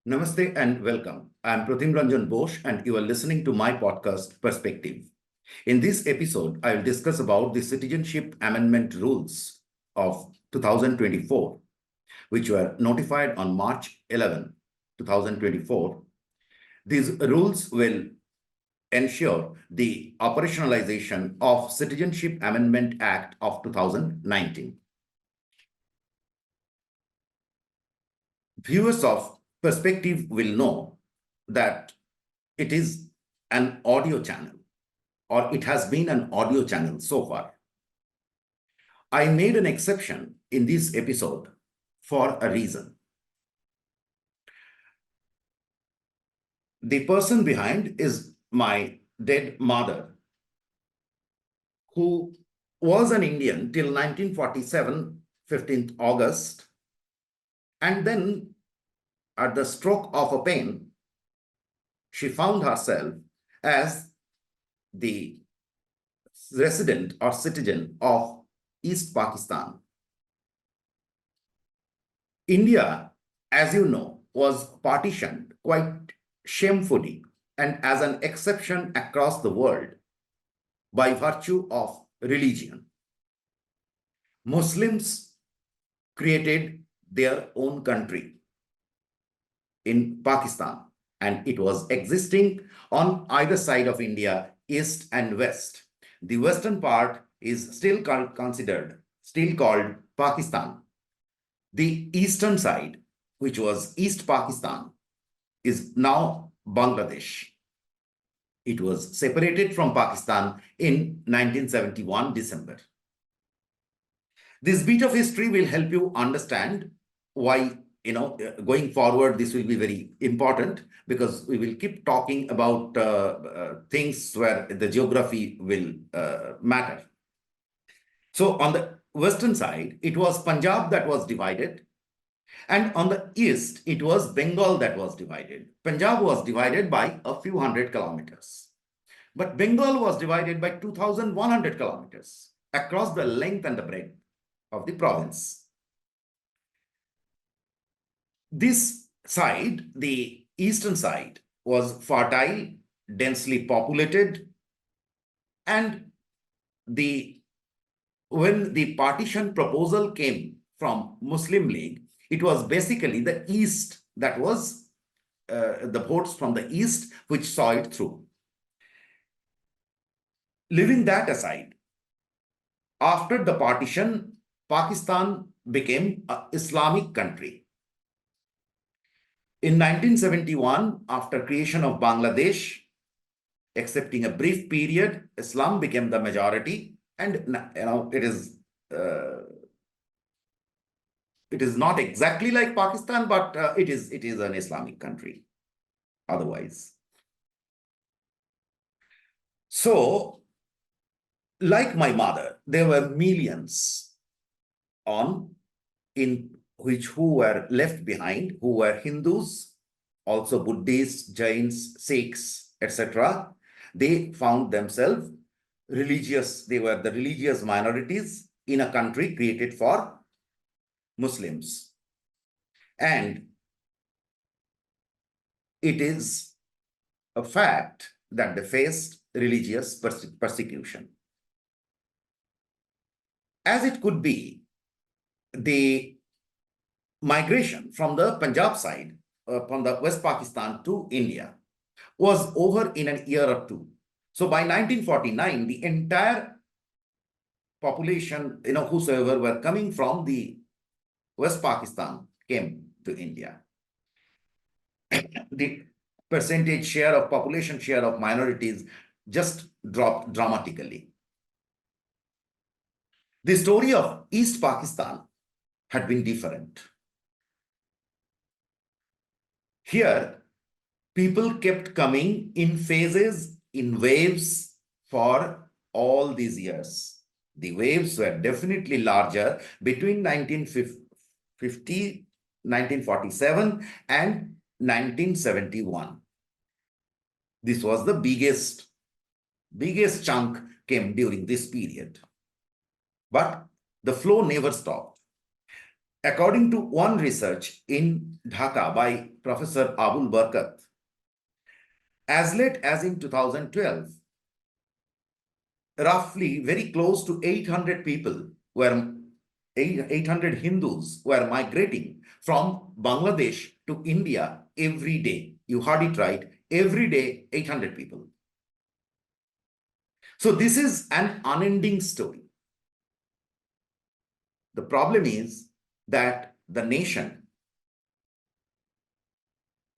Namaste and welcome. I am Pratim Ranjan Bose and you are listening to my podcast Perspective. In this episode, I will discuss about the Citizenship Amendment Rules of 2024, which were notified on March 11, 2024. These rules will ensure the operationalization of Citizenship Amendment Act of 2019. Viewers of Perspective will know that it is an audio channel, or it has been an audio channel so far. I made an exception in this episode for a reason. The person behind is my dead mother, who was an Indian till 1947, 15th August, and then at the stroke of a pen, she found herself as the resident or citizen of East Pakistan. India, as you know, was partitioned quite shamefully and as an exception across the world by virtue of religion. Muslims created their own country in Pakistan, and it was existing on either side of India, east and west. The western part is still called Pakistan. The eastern side, which was East Pakistan, is now Bangladesh. It was separated from Pakistan in 1971 December. This bit of history will help you understand why, going forward, this will be very important, because we will keep talking about things where the geography will matter. So on the western side, it was Punjab that was divided. And on the east, it was Bengal that was divided. Punjab was divided by a few hundred kilometers. But Bengal was divided by 2,100 kilometers across the length and the breadth of the province. This side, the eastern side, was fertile, densely populated, and when the partition proposal came from Muslim League, it was basically the east that was the votes from the east which saw it through. Leaving that aside, after the partition, Pakistan became an Islamic country. In 1971, after creation of Bangladesh, excepting a brief period, Islam became the majority, and it is not exactly like Pakistan, but it is an Islamic country otherwise. So, like my mother, there were millions who were left behind, who were Hindus, also Buddhists, Jains, Sikhs, etc. They found themselves religious. They were the religious minorities in a country created for Muslims. And it is a fact that they faced religious persecution. As it could be, the migration from the Punjab side, from the West Pakistan to India, was over in an year or two. So by 1949, the entire population, whosoever were coming from the West Pakistan came to India. The percentage share of population share of minorities just dropped dramatically. The story of East Pakistan had been different. Here, people kept coming in phases, in waves for all these years. The waves were definitely larger between 1950, 1947 and 1971. This was the biggest chunk came during this period. But the flow never stopped. According to one research in Dhaka by Professor Abul Barkat. As late as in 2012, roughly very close to 800 people were 800 Hindus were migrating from Bangladesh to India every day. You heard it right. Every day, 800 people. So this is an unending story. The problem is that the nation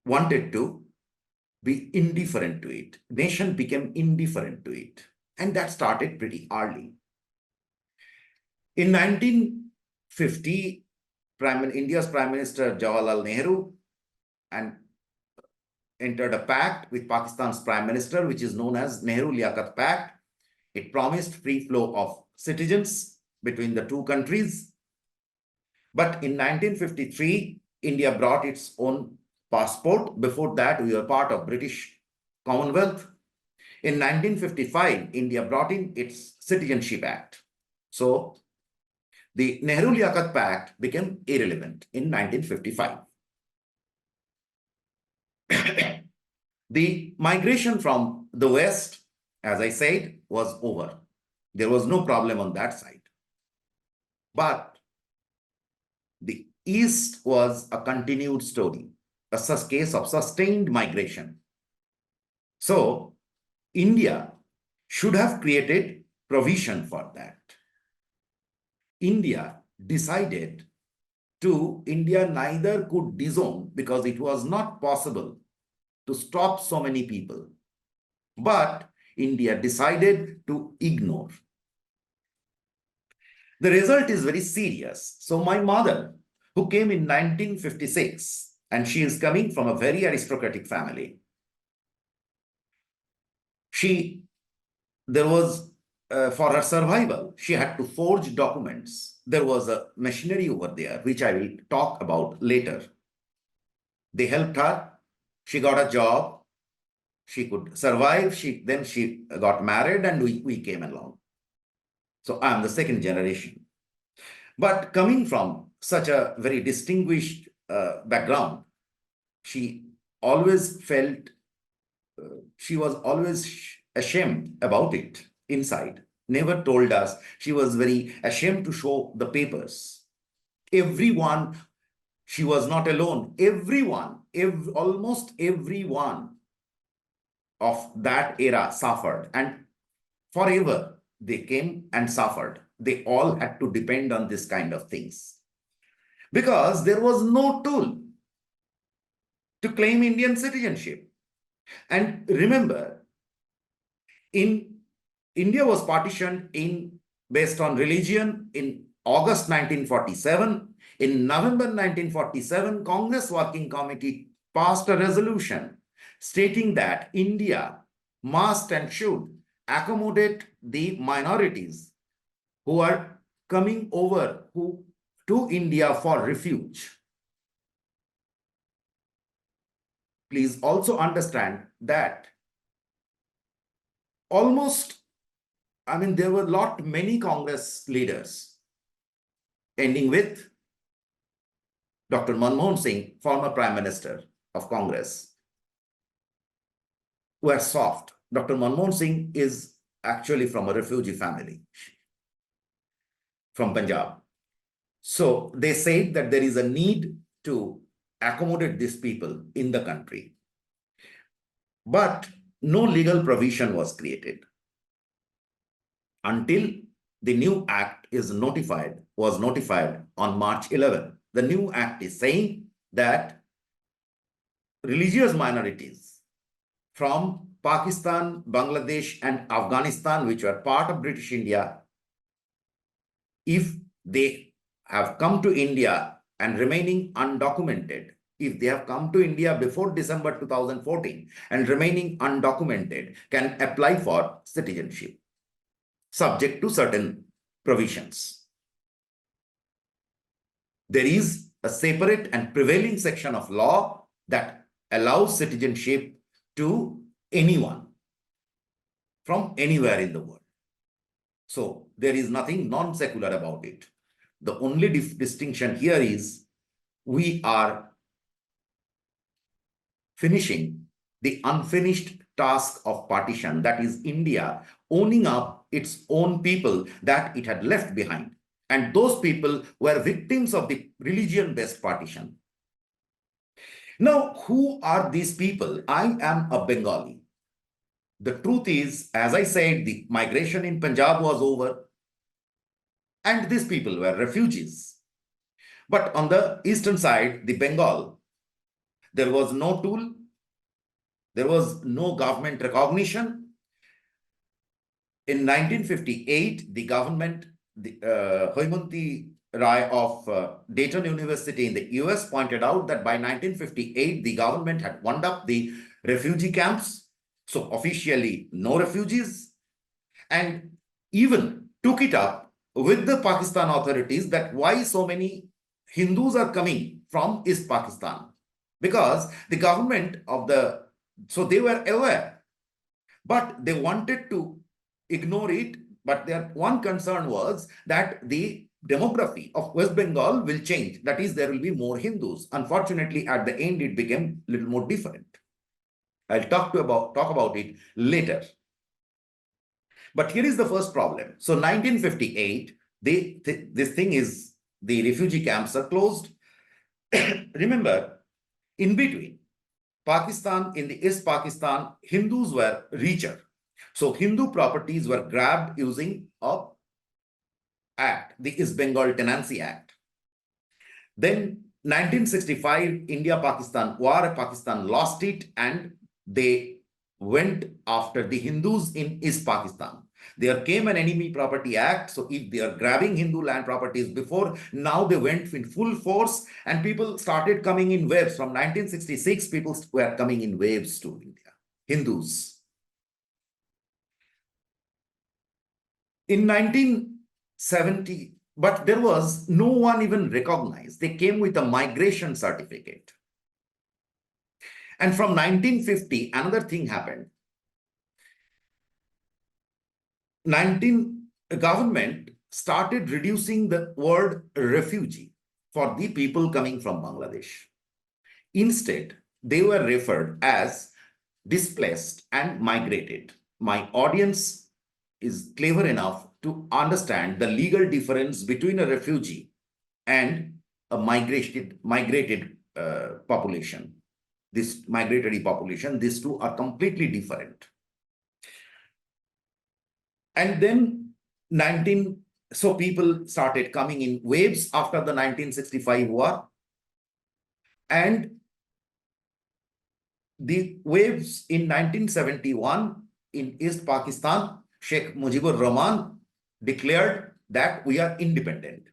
wanted to be indifferent to it. Nation became indifferent to it. And that started pretty early. In 1950, India's Prime Minister Jawaharlal Nehru and entered a pact with Pakistan's Prime Minister, which is known as Nehru-Liaquat Pact. It promised free flow of citizens between the two countries. But in 1953, India brought its own passport. Before that, we were part of British Commonwealth. In 1955, India brought in its Citizenship Act. So the Nehru-Liaquat Pact became irrelevant in 1955. The migration from the West, as I said, was over. There was no problem on that side. But the East was a continued story, a case of sustained migration. So India should have created provision for that. India neither could disown because it was not possible to stop so many people, but India decided to ignore. The result is very serious. So my mother, who came in 1956, and she is coming from a very aristocratic family, for her survival, she had to forge documents. There was a machinery over there, which I will talk about later. They helped her. She got a job. She could survive. Then she got married and we came along. So I'm the second generation. But coming from such a very distinguished background, she always felt, she was always ashamed about it inside. Never told us. She was very ashamed to show the papers. Everyone, she was not alone. Everyone, almost everyone of that era suffered, and forever they came and suffered. They all had to depend on this kind of things because there was no tool to claim Indian citizenship. And remember, India was partitioned based on religion in August 1947. In November 1947, Congress Working Committee passed a resolution stating that India must and should accommodate the minorities who are coming over to India for refuge. Please also understand that there were many Congress leaders, ending with Dr. Manmohan Singh, former Prime Minister of Congress, were soft. Dr. Manmohan Singh is actually from a refugee family from Punjab. So they said that there is a need to accommodate these people in the country. But no legal provision was created until the new act was notified on March 11. The new act is saying that religious minorities from Pakistan, Bangladesh, and Afghanistan, which were part of British India, if they have come to India and remaining undocumented, if they have come to India before December 2014 and remaining undocumented, can apply for citizenship, subject to certain provisions. There is a separate and prevailing section of law that allows citizenship to anyone from anywhere in the world. So there is nothing non-secular about it. The only distinction here is we are finishing the unfinished task of partition, that is, India owning up its own people that it had left behind. And those people were victims of the religion-based partition. Now, who are these people? I am a Bengali. The truth is, as I said, the migration in Punjab was over, and these people were refugees. But on the eastern side, the Bengal, there was no tool, there was no government recognition. In 1958, the government, Hoymunti Rai of Dayton University in the US pointed out that by 1958, the government had wound up the refugee camps. So officially, no refugees, and even took it up with the Pakistan authorities that why so many Hindus are coming from East Pakistan. Because the government of so they were aware, but they wanted to ignore it. But their one concern was that the demography of West Bengal will change. That is, there will be more Hindus. Unfortunately, at the end, it became a little more different. I'll talk about it later. But here is the first problem. So 1958, this thing is, the refugee camps are closed. Remember, in between, Pakistan, in the East Pakistan, Hindus were richer. So Hindu properties were grabbed using a act, the East Bengal Tenancy Act. Then 1965, India-Pakistan war, Pakistan lost it, and they went after the Hindus in East Pakistan. There came an Enemy Property Act. So if they are grabbing Hindu land properties before, now they went in full force, and people started coming in waves. From 1966, people were coming in waves to India, Hindus. In 1970, but there was no one even recognized. They came with a migration certificate. And from 1950, another thing happened. Government started reducing the word refugee for the people coming from Bangladesh. Instead, they were referred as displaced and migrated. My audience is clever enough to understand the legal difference between a refugee and a migrated population. This migratory population, these two are completely different. And then so people started coming in waves after the 1965 war. And the waves in 1971 in East Pakistan, Sheikh Mujibur Rahman declared that we are independent.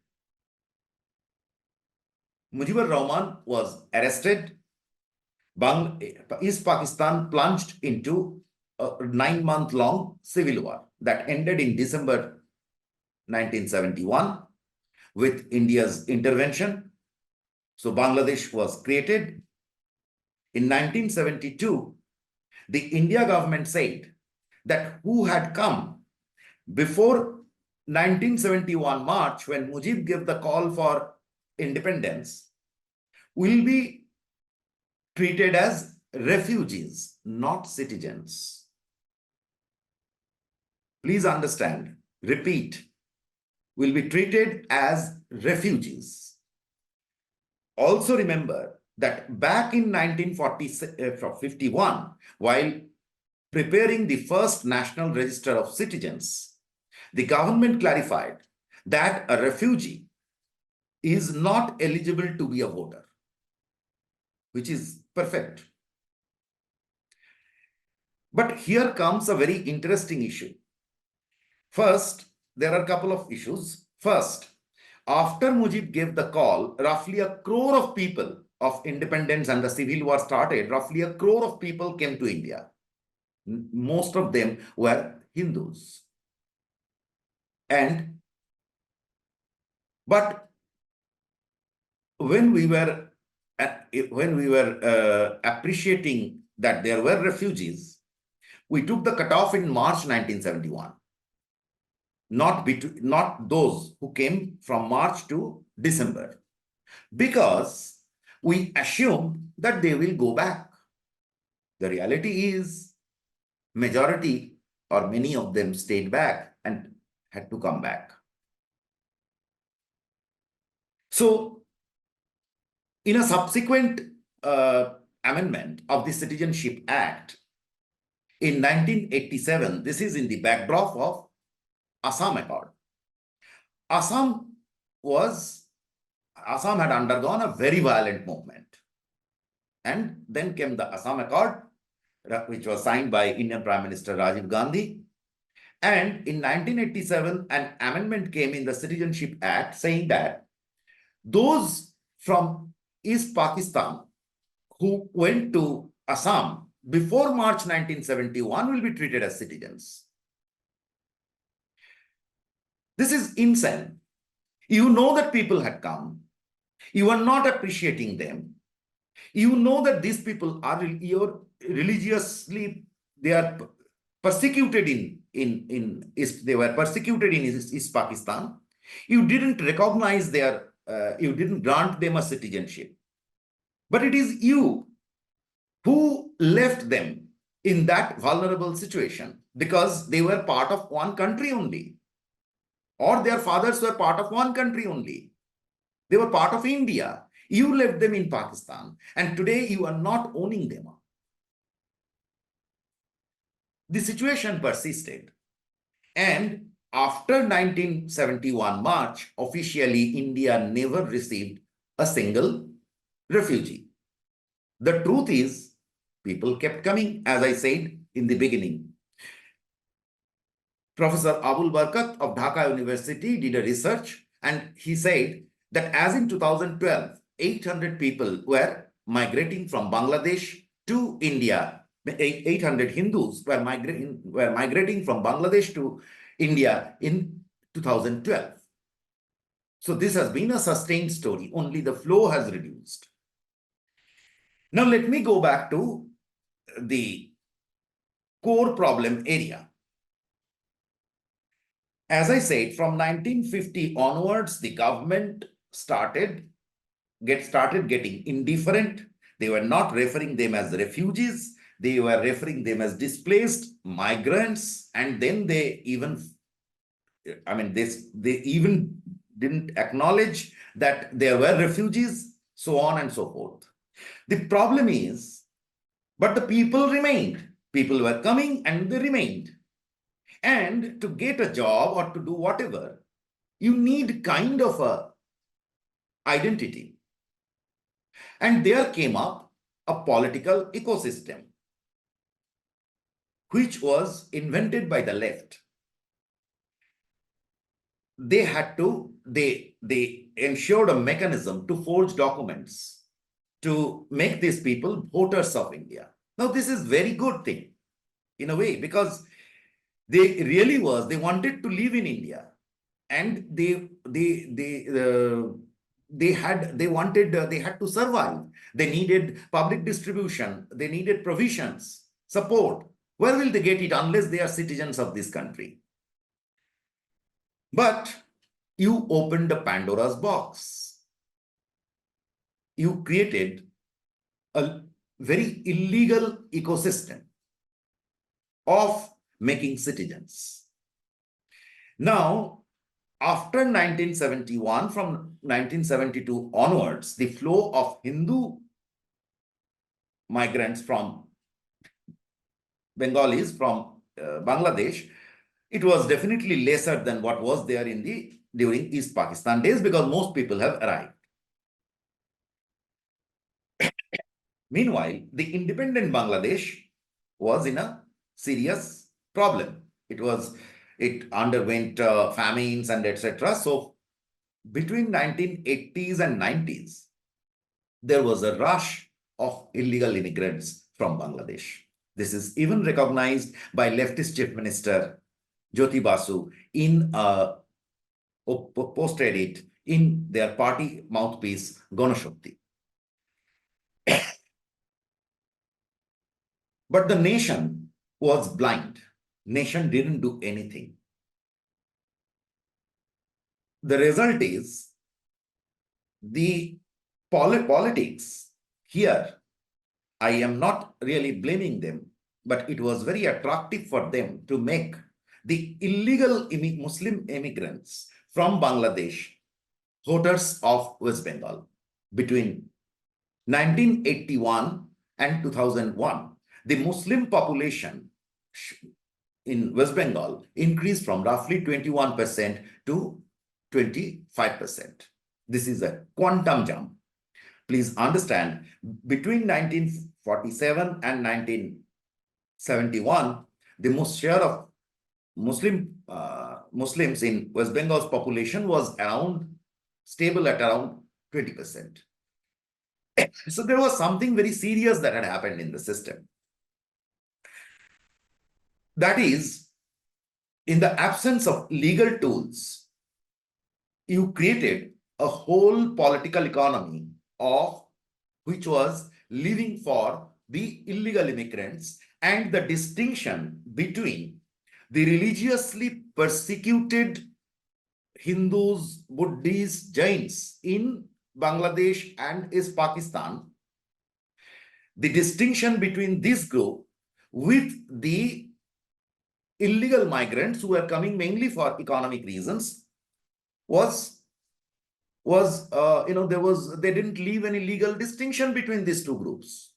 Mujibur Rahman was arrested. East Pakistan plunged into a 9-month-long civil war that ended in December 1971 with India's intervention. So Bangladesh was created. In 1972, the India government said that who had come before 1971 March, when Mujib gave the call for independence, will be treated as refugees, not citizens. Please understand, repeat, will be treated as refugees. Also remember that back in 1951, while preparing the first National Register of Citizens, the government clarified that a refugee is not eligible to be a voter, which is perfect. But here comes a very interesting issue. First, there are a couple of issues. First, after Mujib gave the call, roughly 1 crore of people of independence and the civil war started, roughly 1 crore of people came to India. Most of them were Hindus. But when we were appreciating that there were refugees, we took the cutoff in March 1971. Not those who came from March to December, because we assumed that they will go back. The reality is majority or many of them stayed back and had to come back. So in a subsequent amendment of the Citizenship Act in 1987, this is in the backdrop of Assam Accord. Assam had undergone a very violent movement. And then came the Assam Accord, which was signed by Indian Prime Minister Rajiv Gandhi. And in 1987, an amendment came in the Citizenship Act saying that those from East Pakistan who went to Assam before March 1971 will be treated as citizens. This is insane. You know that people had come. You are not appreciating them. You know that these people are religiously, they are persecuted in East, they were persecuted in East Pakistan. You didn't recognize their, you didn't grant them a citizenship. But it is you who left them in that vulnerable situation because they were part of one country only, or their fathers were part of one country only. They were part of India. You left them in Pakistan, and today you are not owning them. The situation persisted. And after 1971 March, officially India never received a single refugee. The truth is, people kept coming, as I said in the beginning. Professor Abul Barkat of Dhaka University did a research, and he said that as in 2012, 800 people were migrating from Bangladesh to India. 800 Hindus were migrating from Bangladesh to India in 2012. So this has been a sustained story, only the flow has reduced. Now let me go back to the core problem area. As I said, from 1950 onwards, the government started getting indifferent. They were not referring them as refugees. They were referring them as displaced migrants. And then they even, they even didn't acknowledge that there were refugees, so on and so forth. The problem is, but the people remained. People were coming and they remained. And to get a job or to do whatever, you need kind of a identity. And there came up a political ecosystem, which was invented by the left. They had to, they ensured a mechanism to forge documents to make these people voters of India. Now, this is very good thing in a way, because they really they wanted to live in India, and they had to survive. They needed public distribution. They needed provisions, support. Where will they get it unless they are citizens of this country? But you opened a Pandora's box. You created a very illegal ecosystem of making citizens. Now, after 1971, from 1972 onwards, the flow of Hindu migrants from Bengalis from Bangladesh, it was definitely lesser than what was there during East Pakistan days, because most people have arrived. Meanwhile, the independent Bangladesh was in a serious problem. It underwent famines and etc. So between 1980s and 90s, there was a rush of illegal immigrants from Bangladesh. This is even recognized by leftist Chief Minister Jyoti Basu in posted it in their party mouthpiece Ganashakti. But the nation was blind. Nation didn't do anything. The result is the politics here I am not really blaming them, but it was very attractive for them to make the illegal Muslim immigrants from Bangladesh voters of West Bengal between 1981 and 2001. The Muslim population in West Bengal increased from roughly 21% to 25%. This is a quantum jump. Please understand, between 1947 and 1971, the most share of Muslims in West Bengal's population was stable at around 20%. So there was something very serious that had happened in the system. That is, in the absence of legal tools, you created a whole political economy of which was living for the illegal immigrants, and the distinction between the religiously persecuted Hindus, Buddhists, Jains in Bangladesh and East Pakistan, the distinction between this group with the illegal migrants who were coming mainly for economic reasons they didn't leave any legal distinction between these two groups.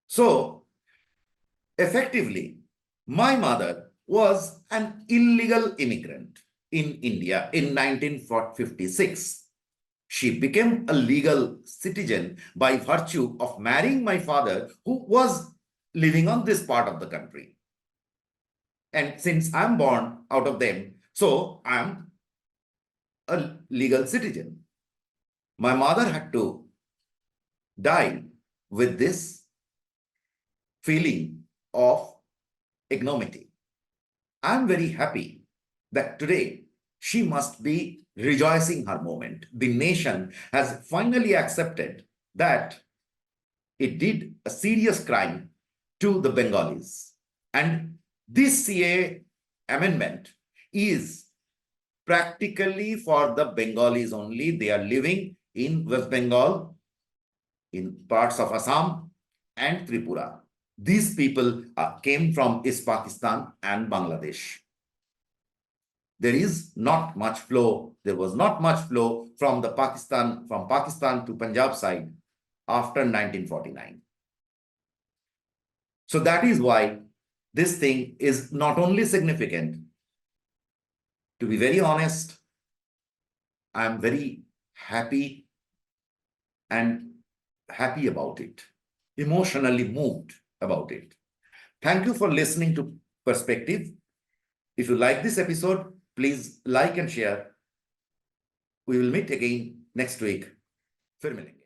So effectively, my mother was an illegal immigrant in India in 1956. She became a legal citizen by virtue of marrying my father, who was living on this part of the country. And since I'm born out of them, so I'm a legal citizen. My mother had to die with this feeling of ignominy. I'm very happy that today she must be rejoicing her moment. The nation has finally accepted that it did a serious crime to the Bengalis. And this CA amendment is practically for the Bengalis only. They are living in West Bengal, in parts of Assam and Tripura. These people came from East Pakistan and Bangladesh. There is not much flow. There was not much flow from Pakistan to Punjab side after 1949. So that is why this thing is not only significant. To be very honest, I am very happy about it, emotionally moved about it. Thank you for listening to Perspective. If you like this episode, please like and share. We will meet again next week. फिर मिलेंगे.